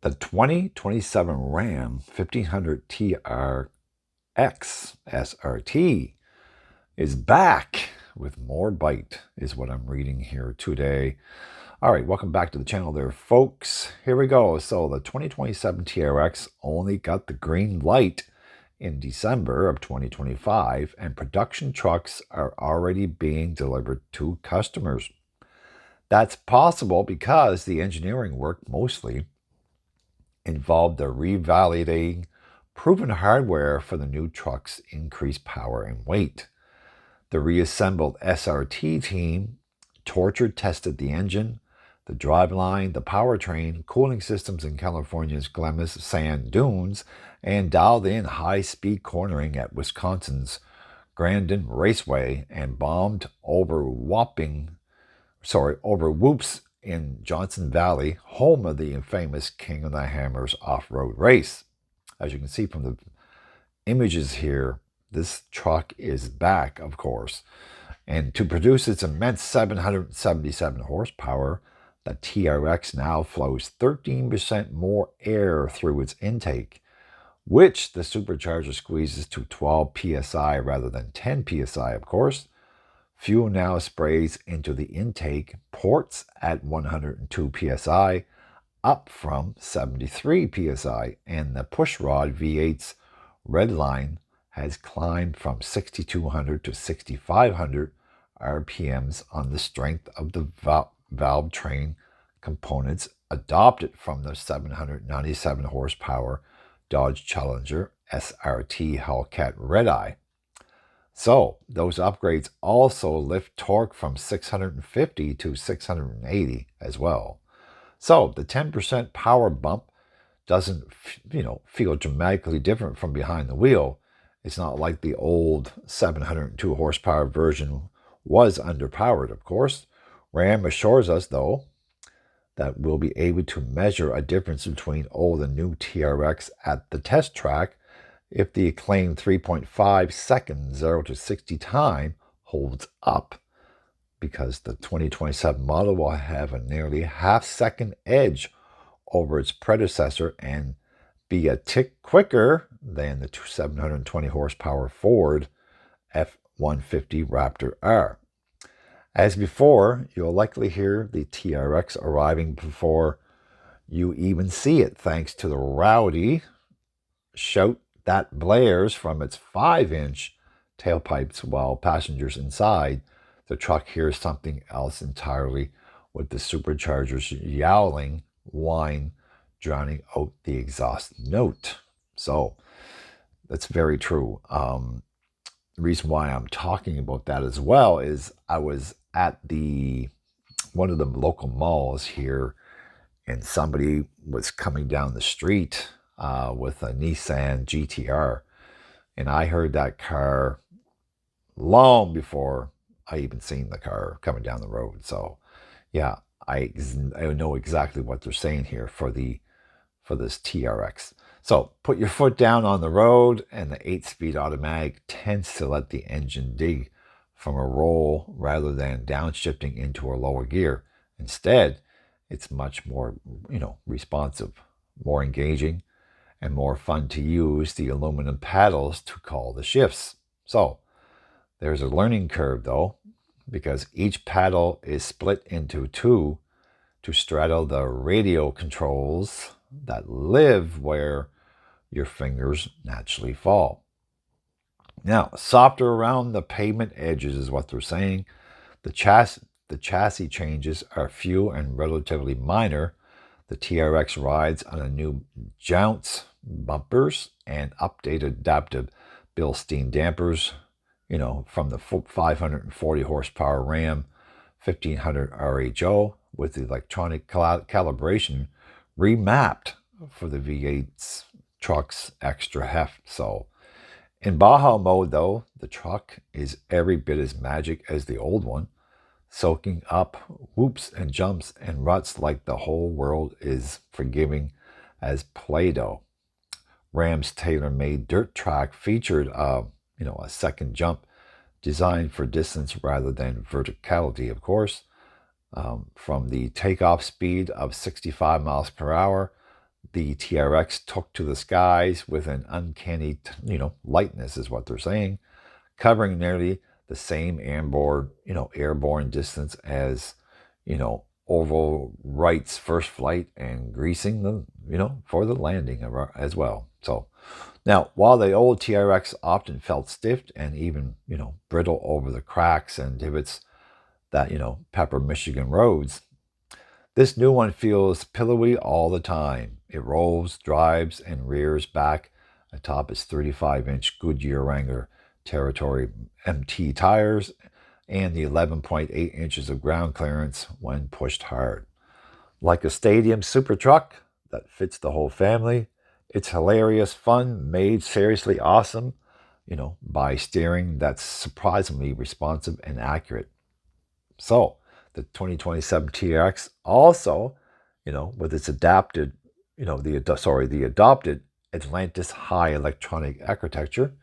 The 2027 Ram 1500 TRX SRT is back with more bite, is what I'm reading here today. All right, welcome back to the channel there, folks. Here we go. So the 2027 TRX only got the green light in December of 2025, and production trucks are already being delivered to customers. That's possible because the engineering work mostly involved the revalidating proven hardware for the new truck's increased power and weight. The reassembled SRT team tortured tested the engine, the driveline, the powertrain, cooling systems in California's Glamis sand dunes, and dialed in high-speed cornering at Wisconsin's Grandin Raceway and bombed over whoops in Johnson Valley, home of the infamous King of the Hammers off-road race. As you can see from the images here, this truck is back, of course. And to produce its immense 777 horsepower, the TRX now flows 13% more air through its intake, which the supercharger squeezes to 12 psi rather than 10 psi, of course. Fuel now sprays into the intake ports at 102 psi, up from 73 psi, and the pushrod V8's red line has climbed from 6,200 to 6,500 RPMs on the strength of the valve train components adopted from the 797 horsepower Dodge Challenger SRT Hellcat Redeye. So those upgrades also lift torque from 650 to 680 as well. So the 10% power bump doesn't, feel dramatically different from behind the wheel. It's not like the old 702 horsepower version was underpowered, of course. Ram assures us, though, that we'll be able to measure a difference between old and new TRX at the test track if the acclaimed 3.5 second 0 to 60 time holds up, because the 2027 model will have a nearly half-second edge over its predecessor and be a tick quicker than the 720 horsepower Ford F-150 Raptor R. As before, you'll likely hear the TRX arriving before you even see it, thanks to the rowdy shout that blares from its 5-inch tailpipes, while passengers inside the truck hear something else entirely, with the supercharger's yowling whine drowning out the exhaust note. So that's very true. The reason why I'm talking about that as well is I was at one of the local malls here, and somebody was coming down the street with a Nissan GTR, and I heard that car long before I even seen the car coming down the road. So yeah, I know exactly what they're saying here for this TRX. So put your foot down on the road, and the 8-speed automatic tends to let the engine dig from a roll rather than downshifting into a lower gear. Instead, it's much more, responsive, more engaging, and more fun to use the aluminum paddles to call the shifts. So there's a learning curve, though, because each paddle is split into two to straddle the radio controls that live where your fingers naturally fall. Now, softer around the pavement edges is what they're saying. The chassis changes are few and relatively minor. The TRX rides on a new jounce bumpers and updated adaptive Bilstein dampers, from the 540 horsepower Ram 1500 RHO, with the electronic calibration remapped for the V8's truck's extra heft. So in Baja mode, though, the truck is every bit as magic as the old one, soaking up whoops and jumps and ruts like the whole world is forgiving as Play-Doh. Ram's tailor-made dirt track featured a second jump designed for distance rather than verticality, of course. From the takeoff speed of 65 miles per hour, the TRX took to the skies with an uncanny, lightness is what they're saying, covering nearly the same airborne distance as, Orville Wright's first flight and greasing the, for the landing as well. So now, while the old TRX often felt stiff and even, brittle over the cracks and divots that, pepper Michigan roads, this new one feels pillowy all the time. It rolls, drives, and rears back atop its 35-inch Goodyear Wrangler Territory MT tires and the 11.8 inches of ground clearance when pushed hard. Like a stadium super truck that fits the whole family, it's hilarious fun, made seriously awesome, by steering that's surprisingly responsive and accurate. So, the 2027 TRX also, with its adapted, the adopted Atlantis High electronic architecture,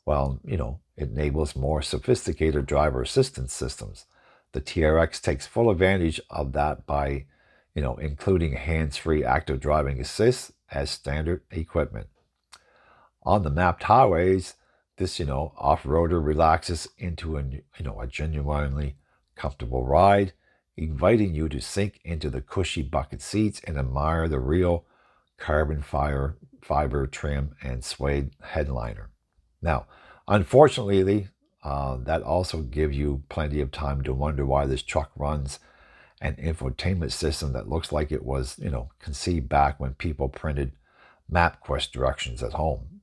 well, it enables more sophisticated driver assistance systems. The TRX takes full advantage of that by, including hands-free active driving assist as standard equipment. On the mapped highways, this, off-roader relaxes into a genuinely comfortable ride, inviting you to sink into the cushy bucket seats and admire the real carbon fiber trim and suede headliner. Now, unfortunately, that also gives you plenty of time to wonder why this truck runs an infotainment system that looks like it was, conceived back when people printed MapQuest directions at home.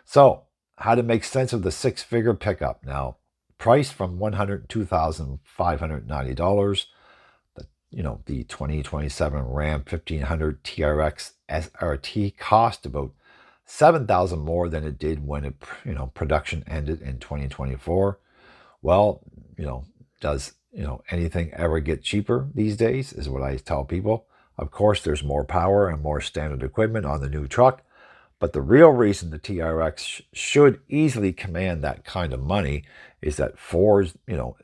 So, how to make sense of the six-figure pickup? Now, priced from $102,590, the 2027 Ram 1500 TRX SRT cost about $7,000 more than it did when it, production ended in 2024. Well, does, anything ever get cheaper these days is what I tell people. Of course, there's more power and more standard equipment on the new truck, but the real reason the TRX should easily command that kind of money is that Ford,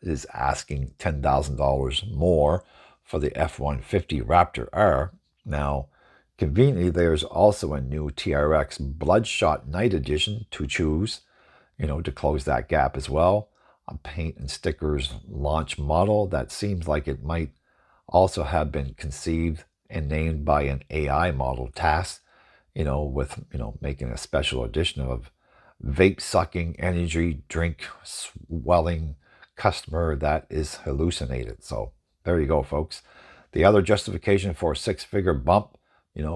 is asking $10,000 more for the F-150 Raptor R. Now, conveniently, there's also a new TRX Bloodshot Night Edition to choose, to close that gap as well. A paint and stickers launch model that seems like it might also have been conceived and named by an AI model tasked, with, making a special edition of vape-sucking, energy drink swelling customer that is hallucinated. So there you go, folks. The other justification for a six-figure bump,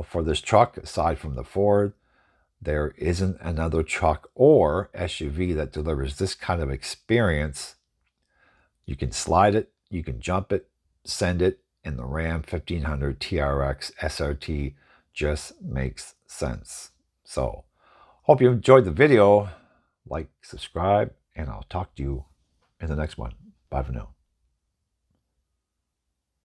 for this truck, aside from the Ford, there isn't another truck or SUV that delivers this kind of experience. You can slide it, you can jump it, send it, and the Ram 1500 TRX SRT just makes sense. So, hope you enjoyed the video. Like, subscribe, and I'll talk to you in the next one. Bye for now.